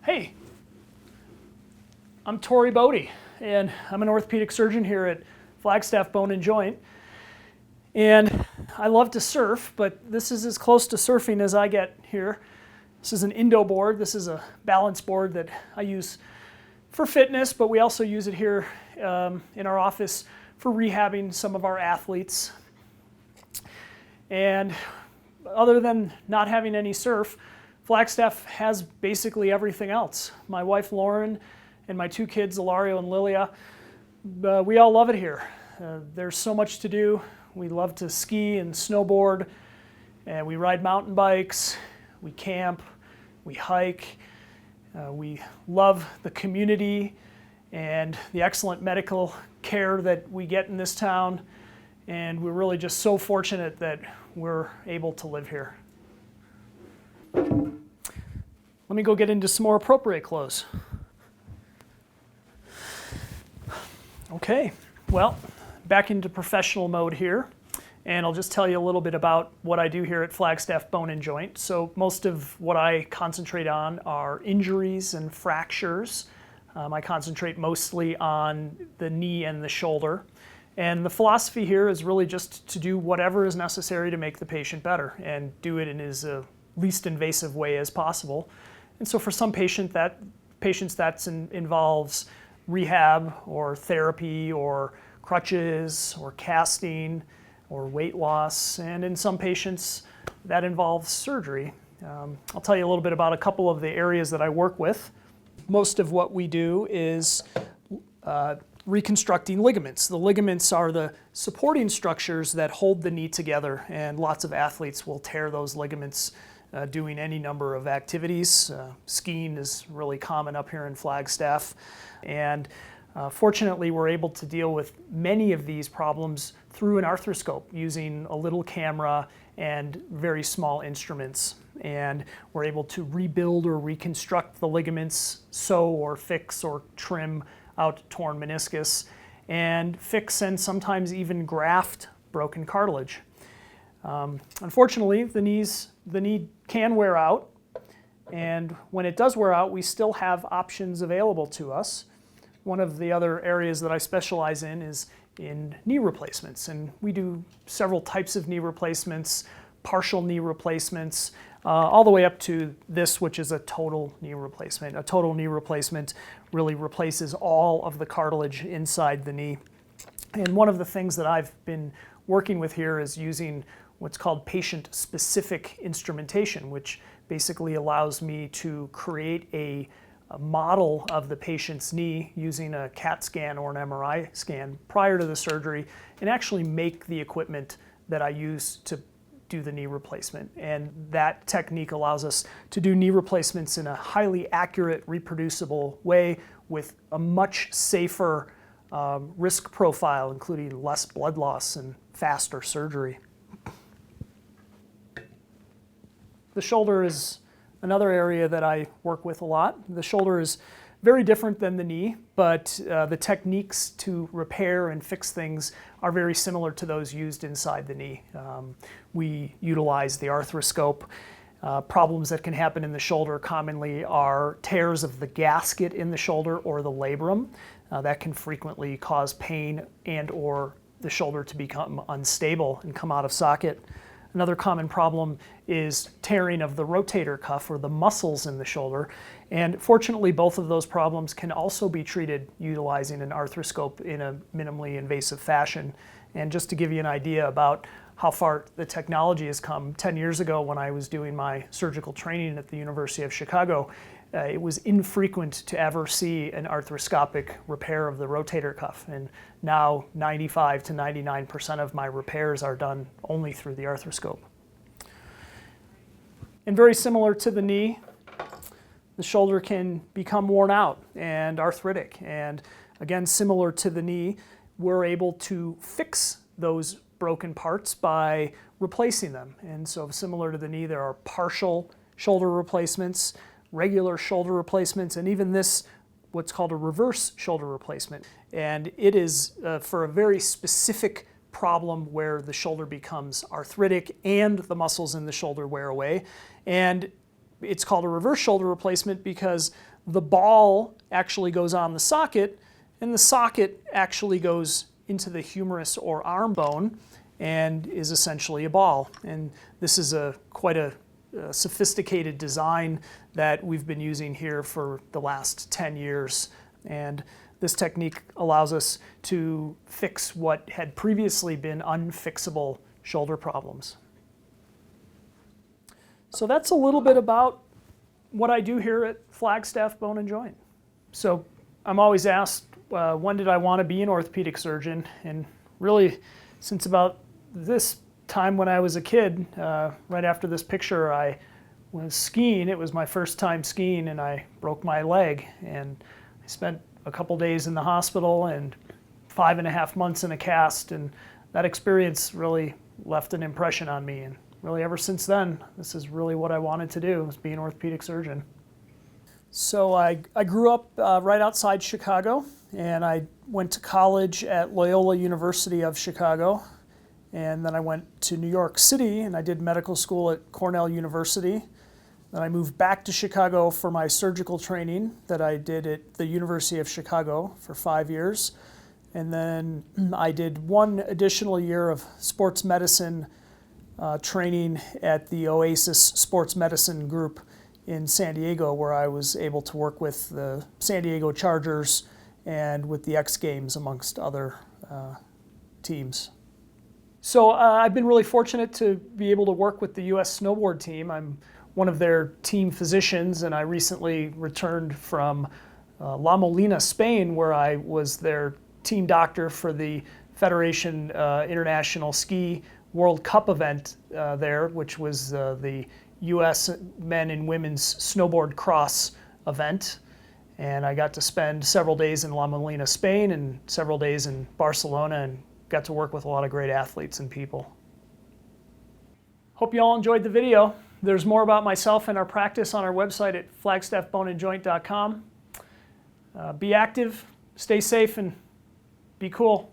Hey, I'm Torey Botti, and I'm an orthopedic surgeon here at Flagstaff Bone and Joint. And I love to surf, but this is as close to surfing as I get here. This is an Indo board. This is a balance board that I use for fitness, but we also use it here in our office for rehabbing some of our athletes. And other than not having any surf, Flagstaff has basically everything else. My wife Lauren and my two kids, Ilario and Lilia, we all love it here. There's so much to do. We love to ski and snowboard, and we ride mountain bikes, we camp, we hike. We love the community and the excellent medical care that we get in this town, and we're really just so fortunate that we're able to live here. Let me go get into some more appropriate clothes. Okay, well, back into professional mode here, and I'll just tell you a little bit about what I do here at Flagstaff Bone and Joint. So most of what I concentrate on are injuries and fractures. I concentrate mostly on the knee and the shoulder. And the philosophy here is really just to do whatever is necessary to make the patient better and do it in as least invasive way as possible. And so for some patients that involves rehab or therapy or crutches or casting or weight loss, and in some patients that involves surgery. I'll tell you a little bit about a couple of the areas that I work with. Most of what we do is reconstructing ligaments. The ligaments are the supporting structures that hold the knee together, and lots of athletes will tear those ligaments doing any number of activities. Skiing is really common up here in Flagstaff, and fortunately we're able to deal with many of these problems through an arthroscope using a little camera and very small instruments. And we're able to rebuild or reconstruct the ligaments, sew or fix or trim out torn meniscus, and fix and sometimes even graft broken cartilage. Unfortunately, the knee can wear out, and when it does wear out, we still have options available to us. One of the other areas that I specialize in is in knee replacements, and we do several types of knee replacements, partial knee replacements, all the way up to this, which is a total knee replacement. A total knee replacement really replaces all of the cartilage inside the knee. And one of the things that I've been working with here is using what's called patient-specific instrumentation, which basically allows me to create a model of the patient's knee using a CAT scan or an MRI scan prior to the surgery, and actually make the equipment that I use to do the knee replacement. And that technique allows us to do knee replacements in a highly accurate, reproducible way with a much safer risk profile, including less blood loss and faster surgery. The shoulder is another area that I work with a lot. The shoulder is very different than the knee, but the techniques to repair and fix things are very similar to those used inside the knee. We utilize the arthroscope. Problems that can happen in the shoulder commonly are tears of the gasket in the shoulder or the labrum. That can frequently cause pain and or the shoulder to become unstable and come out of socket. Another common problem is tearing of the rotator cuff or the muscles in the shoulder. And fortunately, both of those problems can also be treated utilizing an arthroscope in a minimally invasive fashion. And just to give you an idea about how far the technology has come, 10 years ago when I was doing my surgical training at the University of Chicago, it was infrequent to ever see an arthroscopic repair of the rotator cuff. And now 95 to 99% of my repairs are done only through the arthroscope. And very similar to the knee, the shoulder can become worn out and arthritic. And again, similar to the knee, we're able to fix those broken parts by replacing them. And so similar to the knee, there are partial shoulder replacements, regular shoulder replacements, and even this, what's called a reverse shoulder replacement. And it is for a very specific problem where the shoulder becomes arthritic and the muscles in the shoulder wear away. And it's called a reverse shoulder replacement because the ball actually goes on the socket, and the socket actually goes into the humerus or arm bone and is essentially a ball. And this is quite a sophisticated design that we've been using here for the last 10 years. And this technique allows us to fix what had previously been unfixable shoulder problems. So that's a little bit about what I do here at Flagstaff Bone and Joint. So I'm always asked, when did I want to be an orthopedic surgeon? And really, since about this time when I was a kid, right after this picture, I was skiing. It was my first time skiing, and I broke my leg. And I spent a couple days in the hospital and 5.5 months in a cast. And that experience really left an impression on me. And really, ever since then, this is really what I wanted to do, was be an orthopedic surgeon. So I grew up right outside Chicago, and I went to college at Loyola University of Chicago. And then I went to New York City, and I did medical school at Cornell University. Then I moved back to Chicago for my surgical training that I did at the University of Chicago for 5 years. And then I did 1 additional year of sports medicine training at the Oasis Sports Medicine Group in San Diego, where I was able to work with the San Diego Chargers and with the X Games, amongst other teams. So I've been really fortunate to be able to work with the U.S. snowboard team. I'm one of their team physicians, and I recently returned from La Molina, Spain, where I was their team doctor for the Federation International Ski World Cup event there, which was the U.S. men and women's snowboard cross event. And I got to spend several days in La Molina, Spain, and several days in Barcelona, and got to work with a lot of great athletes and people. Hope you all enjoyed the video. There's more about myself and our practice on our website at flagstaffboneandjoint.com. Be active, stay safe, and be cool.